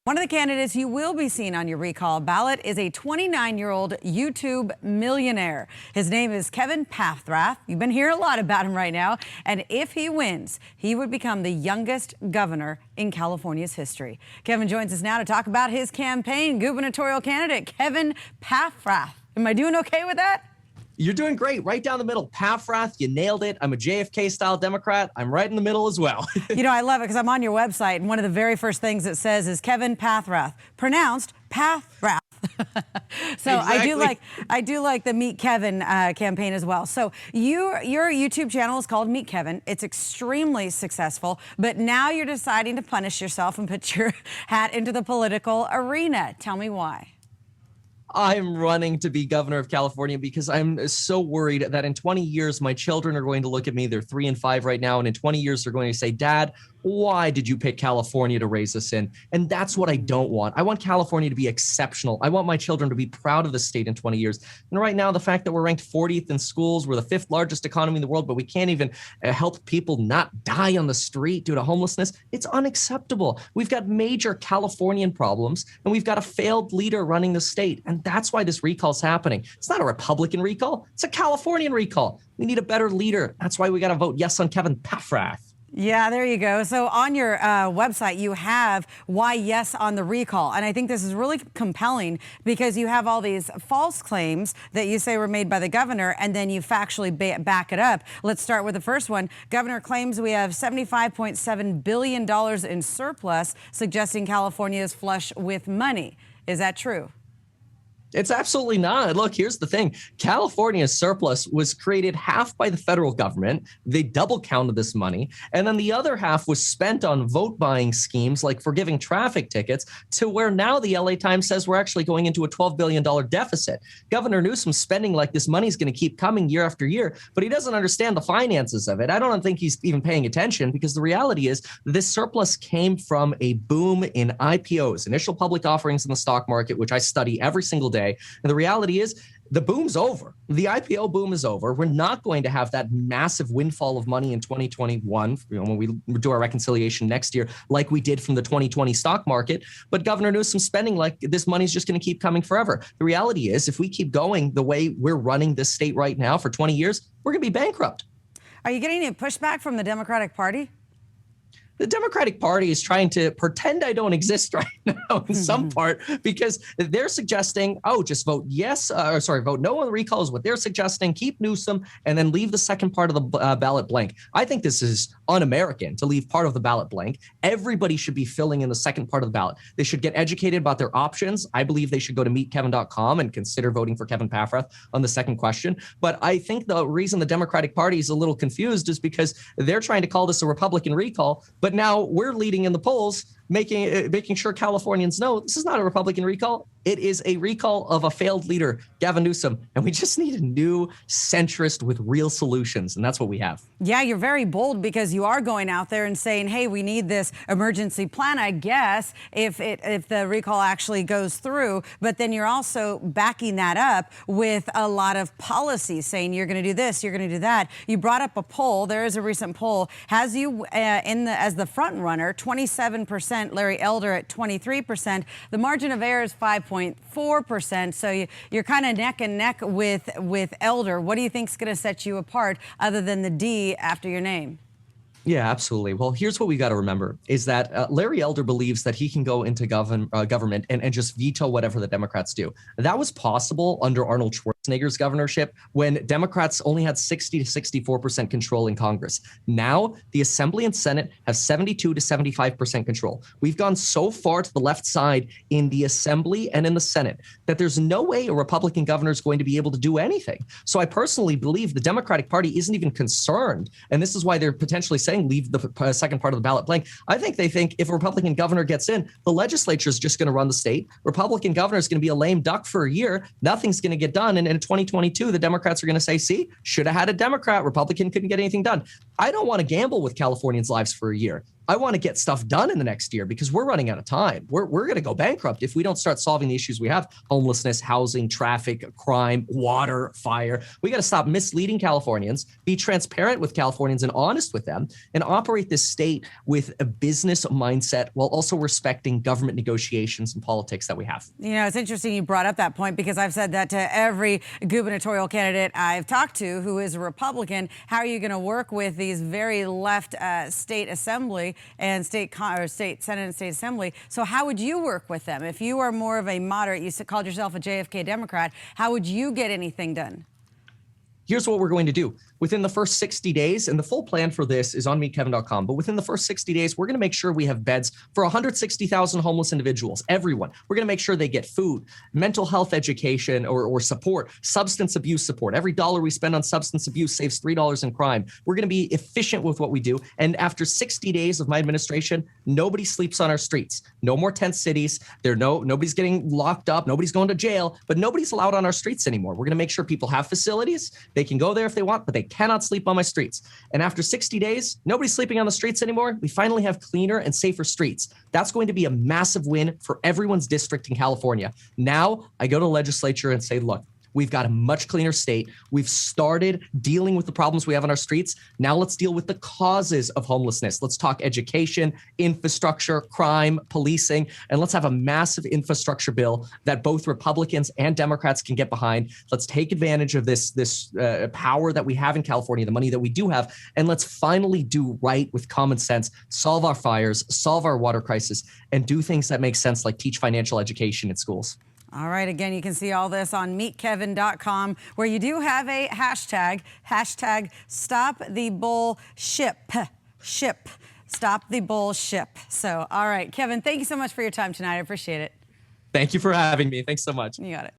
One of the candidates you will be seeing on your recall ballot is a 29-year-old YouTube millionaire. His name is Kevin Paffrath. You've been hearing a lot about him right now. And if he wins, he would become the youngest governor in California's history. Kevin joins us now to talk about his campaign. Gubernatorial candidate Kevin Paffrath. Am I doing okay with that? You're doing great. Right down the middle. Paffrath, you nailed it. I'm a JFK-style Democrat. I'm right in the middle as well. You know, I love it because I'm on your website, and one of the very first things it says is Kevin Paffrath, pronounced Paffrath. So exactly. I do like the Meet Kevin campaign as well. So your YouTube channel is called Meet Kevin. It's extremely successful, but now you're deciding to punish yourself and put your hat into the political arena. Tell me why. I'm running to be governor of California because I'm so worried that in 20 years, my children are going to look at me. They're 3 and 5 right now. And in 20 years, they're going to say, Dad, why did you pick California to raise us in? And that's what I don't want. I want California to be exceptional. I want my children to be proud of the state in 20 years. And right now, the fact that we're ranked 40th in schools, we're the 5th largest economy in the world, but we can't even help people not die on the street due to homelessness. It's unacceptable. We've got major Californian problems, and we've got a failed leader running the state. And that's why this recall is happening. It's not a Republican recall. It's a Californian recall. We need a better leader. That's why we got to vote yes on Kevin Paffrath. Yeah, there you go. So on your website, you have why yes on the recall. And I think this is really compelling because you have all these false claims that you say were made by the governor, and then you factually back it up. Let's start with the first one. Governor claims we have $75.7 billion in surplus, suggesting California is flush with money. Is that true? It's absolutely not. Look, here's the thing. California's surplus was created half by the federal government. They double counted this money. And then the other half was spent on vote buying schemes like forgiving traffic tickets, to where now the LA Times says we're actually going into a $12 billion deficit. Governor Newsom's spending like this money is going to keep coming year after year, but he doesn't understand the finances of it. I don't think he's even paying attention, because the reality is this surplus came from a boom in IPOs, initial public offerings in the stock market, which I study every single day. And the reality is the boom's over. The IPO boom is over. We're not going to have that massive windfall of money in 2021, when we do our reconciliation next year, like we did from the 2020 stock market. But Governor Newsom's spending like this money's just going to keep coming forever. The reality is, if we keep going the way we're running this state right now for 20 years, we're going to be bankrupt. Are you getting any pushback from the Democratic Party? The Democratic Party is trying to pretend I don't exist right now in some part, because they're suggesting, oh, just vote yes, vote no on the recall is what they're suggesting. Keep Newsom and then leave the second part of the ballot blank. I think this is un-American to leave part of the ballot blank. Everybody should be filling in the second part of the ballot. They should get educated about their options. I believe they should go to meetkevin.com and consider voting for Kevin Paffrath on the second question. But I think the reason the Democratic Party is a little confused is because they're trying to call this a Republican recall, but now we're leading in the polls, making sure Californians know this is not a Republican recall. It is a recall of a failed leader, Gavin Newsom. And we just need a new centrist with real solutions. And that's what we have. Yeah, you're very bold because you are going out there and saying, hey, we need this emergency plan, I guess, if the recall actually goes through. But then you're also backing that up with a lot of policies saying you're going to do this, you're going to do that. You brought up a poll. There is a recent poll. Has you as the front runner, 27%, Larry Elder at 23%. The margin of error is 5.4%. So you're kind of neck and neck with Elder. What do you think is going to set you apart other than the D after your name? Yeah, absolutely. Well, here's what we got to remember is that Larry Elder believes that he can go into government and just veto whatever the Democrats do. That was possible under Arnold Schwarzenegger's governorship when Democrats only had 60 to 64% control in Congress. Now, the Assembly and Senate have 72 to 75% control. We've gone so far to the left side in the Assembly and in the Senate that there's no way a Republican governor is going to be able to do anything. So I personally believe the Democratic Party isn't even concerned, and this is why they're potentially saying leave the second part of the ballot blank. I think they think if a Republican governor gets in, the legislature is just going to run the state. Republican governor is going to be a lame duck for a year. Nothing's going to get done. And in 2022, the Democrats are going to say, see, should have had a Democrat. Republican couldn't get anything done. I don't want to gamble with Californians' lives for a year. I want to get stuff done in the next year because we're running out of time. We're going to go bankrupt if we don't start solving the issues we have: homelessness, housing, traffic, crime, water, fire. We got to stop misleading Californians, be transparent with Californians and honest with them, and operate this state with a business mindset while also respecting government negotiations and politics that we have. You know, it's interesting you brought up that point, because I've said that to every gubernatorial candidate I've talked to who is a Republican. How are you going to work with these very left state assembly and state Senate and state assembly? So how would you work with them? If you are more of a moderate, you called yourself a JFK Democrat, how would you get anything done? Here's what we're going to do. Within the first 60 days, and the full plan for this is on meetkevin.com, but within the first 60 days, we're going to make sure we have beds for 160,000 homeless individuals, everyone. We're going to make sure they get food, mental health education or support, substance abuse support. Every dollar we spend on substance abuse saves $3 in crime. We're going to be efficient with what we do. And after 60 days of my administration, nobody sleeps on our streets. No more tent cities. Nobody's getting locked up. Nobody's going to jail, but nobody's allowed on our streets anymore. We're going to make sure people have facilities. They can go there if they want, but they cannot sleep on my streets. And after 60 days, nobody's sleeping on the streets anymore. We finally have cleaner and safer streets. That's going to be a massive win for everyone's district in California. Now I go to the legislature and say, look, we've got a much cleaner state. We've started dealing with the problems we have on our streets. Now let's deal with the causes of homelessness. Let's talk education, infrastructure, crime, policing, and let's have a massive infrastructure bill that both Republicans and Democrats can get behind. Let's take advantage of this power that we have in California, the money that we do have, and let's finally do right with common sense, solve our fires, solve our water crisis, and do things that make sense, like teach financial education in schools. All right. Again, you can see all this on meetkevin.com, where you do have a hashtag stop the bullship. Stop the bullship. So, all right, Kevin, thank you so much for your time tonight. I appreciate it. Thank you for having me. Thanks so much. You got it.